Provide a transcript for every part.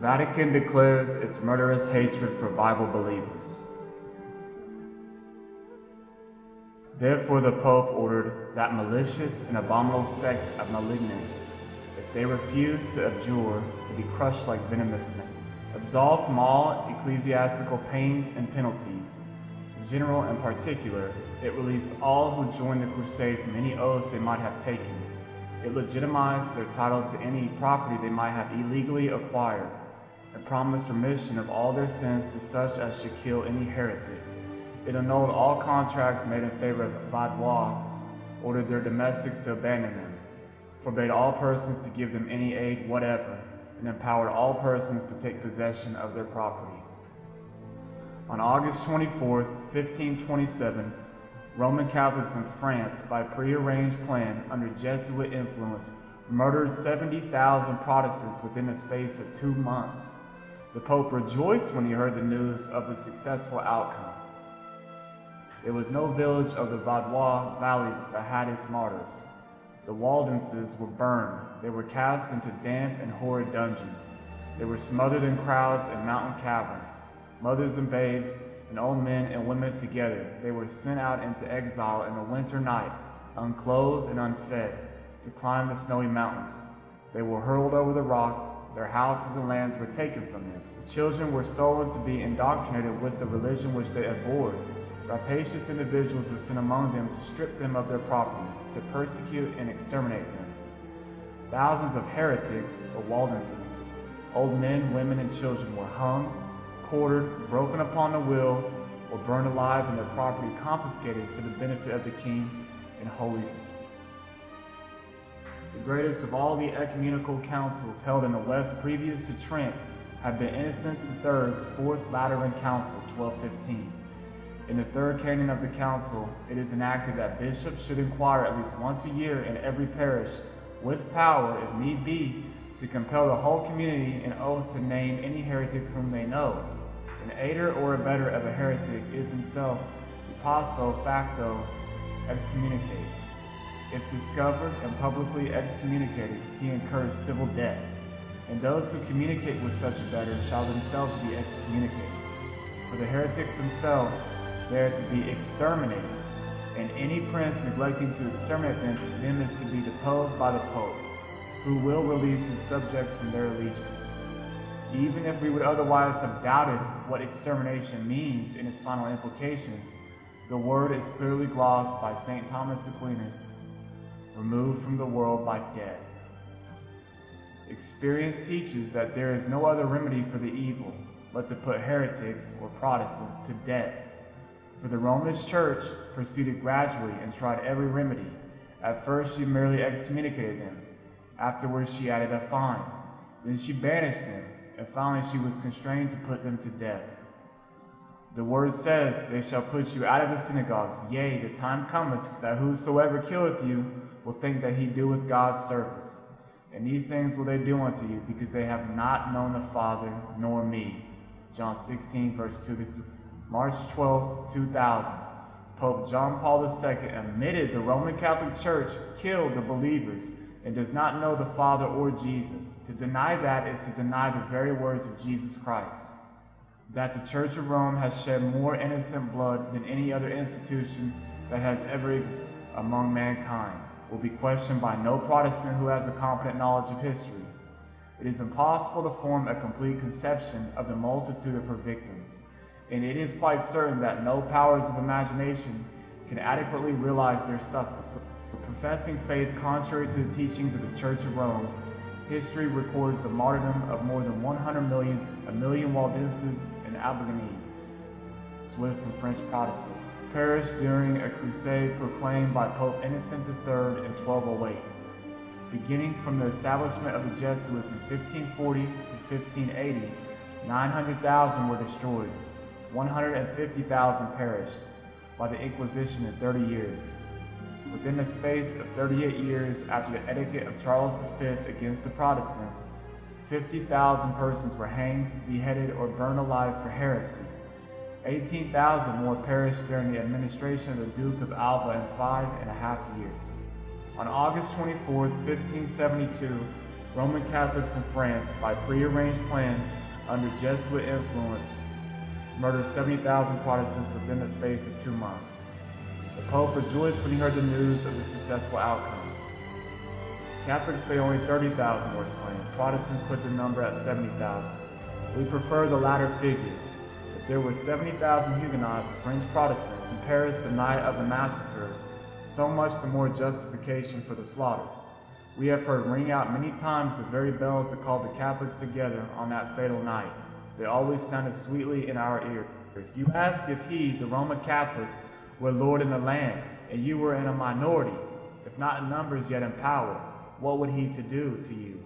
Vatican declares its murderous hatred for Bible believers. Therefore the Pope ordered that malicious and abominable sect of malignants, if they refuse to abjure, to be crushed like venomous snake. Absolved from all ecclesiastical pains and penalties, general and particular, it released all who joined the crusade from any oaths they might have taken. It legitimized their title to any property they might have illegally acquired, and promised remission of all their sins to such as should kill any heretic. It annulled all contracts made in favor of Vaudois, ordered their domestics to abandon them, forbade all persons to give them any aid whatever, and empowered all persons to take possession of their property. On August 24, 1527, Roman Catholics in France, by prearranged plan under Jesuit influence, murdered 70,000 Protestants within a space of 2 months. The Pope rejoiced when he heard the news of the successful outcome. There was no village of the Vaudois valleys but had its martyrs. The Waldenses were burned. They were cast into damp and horrid dungeons. They were smothered in crowds in mountain caverns. Mothers and babes, and old men and women together, they were sent out into exile in the winter night, unclothed and unfed, to climb the snowy mountains. They were hurled over the rocks. Their houses and lands were taken from them. The children were stolen to be indoctrinated with the religion which they abhorred. Rapacious individuals were sent among them to strip them of their property, to persecute and exterminate them. Thousands of heretics, or Waldenses, old men, women, and children were hung, quartered, broken upon the wheel, or burned alive and their property confiscated for the benefit of the King and Holy See. The greatest of all the ecumenical councils held in the West previous to Trent had been Innocent III's Fourth Lateran Council, 1215. In the third canon of the council, it is enacted that bishops should inquire at least once a year in every parish, with power, if need be, to compel the whole community in oath to name any heretics whom they know. An aider or abettor of a heretic is himself ipso facto excommunicated. If discovered and publicly excommunicated, he incurs civil death, and those who communicate with such abettor shall themselves be excommunicated. For the heretics themselves, they are to be exterminated, and any prince neglecting to exterminate them is to be deposed by the Pope, who will release his subjects from their allegiance. Even if we would otherwise have doubted what extermination means in its final implications, the word is clearly glossed by St. Thomas Aquinas: removed from the world by death. Experience teaches that there is no other remedy for the evil but to put heretics or Protestants to death. For the Roman Church proceeded gradually and tried every remedy. At first she merely excommunicated them. Afterwards she added a fine. Then she banished them, and finally she was constrained to put them to death. The word says, "They shall put you out of the synagogues. Yea, the time cometh that whosoever killeth you will think that he doeth God's service. And these things will they do unto you, because they have not known the Father nor me." John 16, verse 2-3. March 12, 2000. Pope John Paul II admitted the Roman Catholic Church killed the believers and does not know the Father or Jesus. To deny that is to deny the very words of Jesus Christ. That the Church of Rome has shed more innocent blood than any other institution that has ever existed among mankind will be questioned by no Protestant who has a competent knowledge of history. It is impossible to form a complete conception of the multitude of her victims, and it is quite certain that no powers of imagination can adequately realize their suffering. For professing faith contrary to the teachings of the Church of Rome, history records the martyrdom of more than 100 million, a million Waldenses and Albigenese, Swiss and French Protestants, perished during a crusade proclaimed by Pope Innocent III in 1208. Beginning from the establishment of the Jesuits in 1540 to 1580, 900,000 were destroyed. 150,000 perished by the Inquisition in 30 years. Within the space of 38 years after the edict of Charles V against the Protestants, 50,000 persons were hanged, beheaded, or burned alive for heresy. 18,000 more perished during the administration of the Duke of Alva in 5.5 years. On August 24, 1572, Roman Catholics in France, by prearranged plan under Jesuit influence, murdered 70,000 Protestants within the space of 2 months. The Pope rejoiced when he heard the news of the successful outcome. Catholics say only 30,000 were slain. Protestants put the number at 70,000. We prefer the latter figure. If there were 70,000 Huguenots, French Protestants, in Paris the night of the massacre, so much the more justification for the slaughter. We have heard ring out many times the very bells that called the Catholics together on that fatal night. They always sounded sweetly in our ears. You ask if he, the Roman Catholic, were Lord in the land, and you were in a minority, if not in numbers yet in power, what would he to do to you?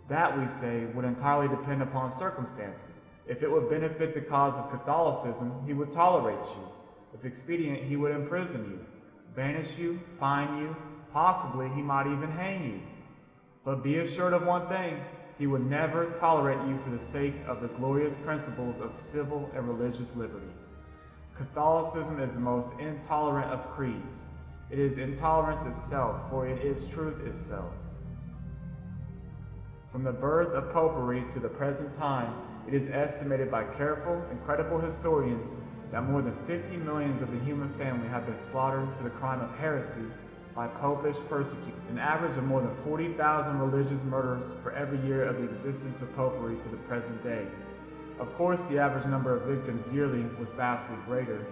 That, we say, would entirely depend upon circumstances. If it would benefit the cause of Catholicism, he would tolerate you. If expedient, he would imprison you, banish you, fine you, possibly he might even hang you. But be assured of one thing, he would never tolerate you for the sake of the glorious principles of civil and religious liberty. Catholicism is the most intolerant of creeds. It is intolerance itself, for it is truth itself. From the birth of popery to the present time, it is estimated by careful and credible historians that more than 50 millions of the human family have been slaughtered for the crime of heresy by popish persecutors, an average of more than 40,000 religious murders for every year of the existence of popery to the present day. Of course, the average number of victims yearly was vastly greater.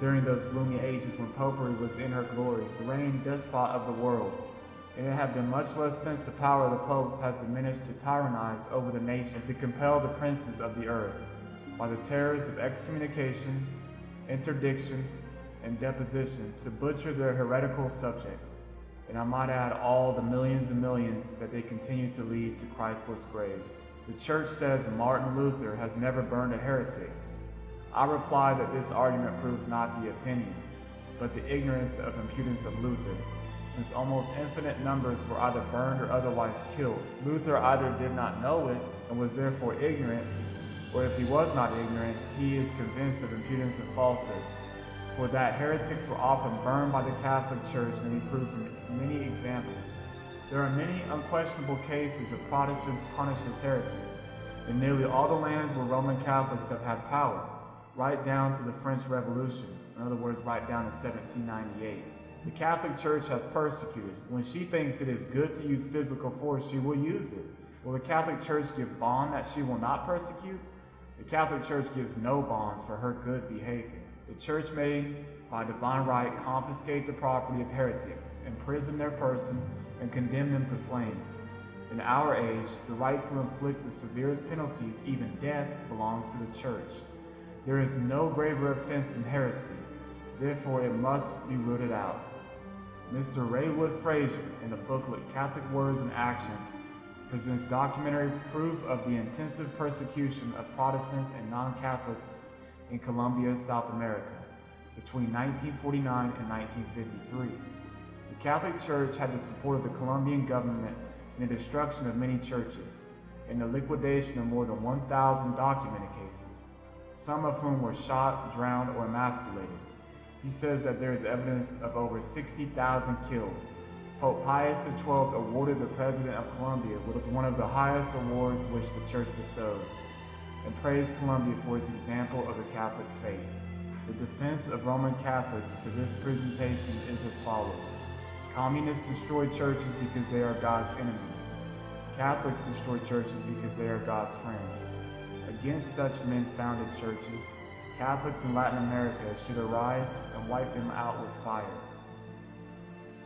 During those gloomy ages when popery was in her glory, the reigning despot of the world, and it had been much less since the power of the popes has diminished to tyrannize over the nation, to compel the princes of the earth, by the terrors of excommunication, interdiction, and deposition, to butcher their heretical subjects, and I might add all the millions and millions that they continue to lead to Christless graves. The Church says Martin Luther has never burned a heretic. I reply that this argument proves not the opinion, but the ignorance of impudence of Luther, since almost infinite numbers were either burned or otherwise killed. Luther either did not know it and was therefore ignorant, or if he was not ignorant, he is convinced of impudence and falsehood. For that heretics were often burned by the Catholic Church may be proved from many examples. There are many unquestionable cases of Protestants punished as heretics in nearly all the lands where Roman Catholics have had power, right down to the French Revolution, in other words, right down to 1798. The Catholic Church has persecuted. When she thinks it is good to use physical force, she will use it. Will the Catholic Church give bond that she will not persecute? The Catholic Church gives no bonds for her good behavior. The Church may, by divine right, confiscate the property of heretics, imprison their person, and condemn them to flames. In our age, the right to inflict the severest penalties, even death, belongs to the Church. There is no graver offense than heresy, therefore it must be rooted out. Mr. Raywood Fraser, in the booklet Catholic Words and Actions, presents documentary proof of the intensive persecution of Protestants and non-Catholics in Colombia, South America, between 1949 and 1953. The Catholic Church had the support of the Colombian government in the destruction of many churches, and the liquidation of more than 1,000 documented cases, some of whom were shot, drowned, or emasculated. He says that there is evidence of over 60,000 killed. Pope Pius XII awarded the President of Colombia with one of the highest awards which the Church bestows, and praised Colombia for its example of the Catholic faith. The defense of Roman Catholics to this presentation is as follows. Communists destroy churches because they are God's enemies. Catholics destroy churches because they are God's friends. Against such men-founded churches, Catholics in Latin America should arise and wipe them out with fire.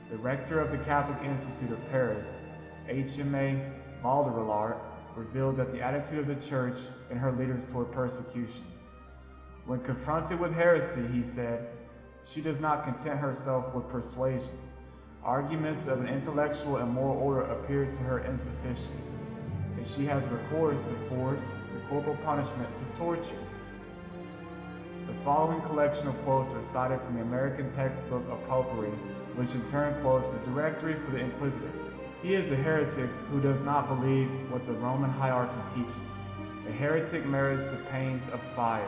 The rector of the Catholic Institute of Paris, H.M.A. Baudrillard, revealed that the attitude of the Church and her leaders toward persecution. When confronted with heresy, he said, she does not content herself with persuasion. Arguments of an intellectual and moral order appear to her insufficient, and she has recourse to force, to corporal punishment, to torture. The following collection of quotes are cited from the American textbook of Popery, which in turn quotes the Directory for the Inquisitors. He is a heretic who does not believe what the Roman hierarchy teaches. A heretic merits the pains of fire.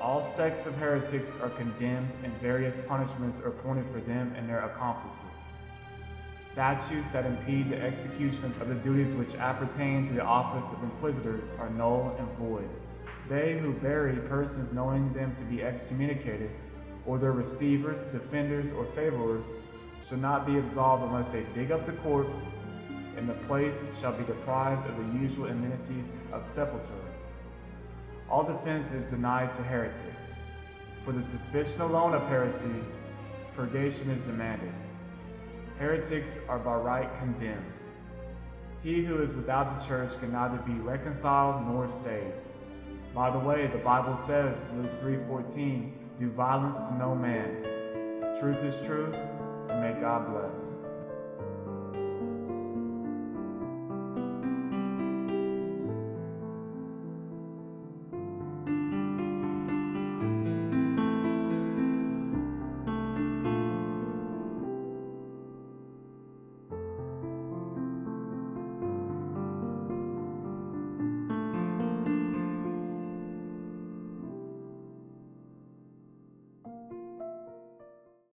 All sects of heretics are condemned, and various punishments are appointed for them and their accomplices. Statutes that impede the execution of the duties which appertain to the office of inquisitors are null and void. They who bury persons knowing them to be excommunicated, or their receivers, defenders, or favorers, shall not be absolved unless they dig up the corpse, and the place shall be deprived of the usual amenities of sepulture. All defense is denied to heretics. For the suspicion alone of heresy, purgation is demanded. Heretics are by right condemned. He who is without the church can neither be reconciled nor saved. By the way, the Bible says, Luke 3:14, do violence to no man. Truth is truth, and may God bless.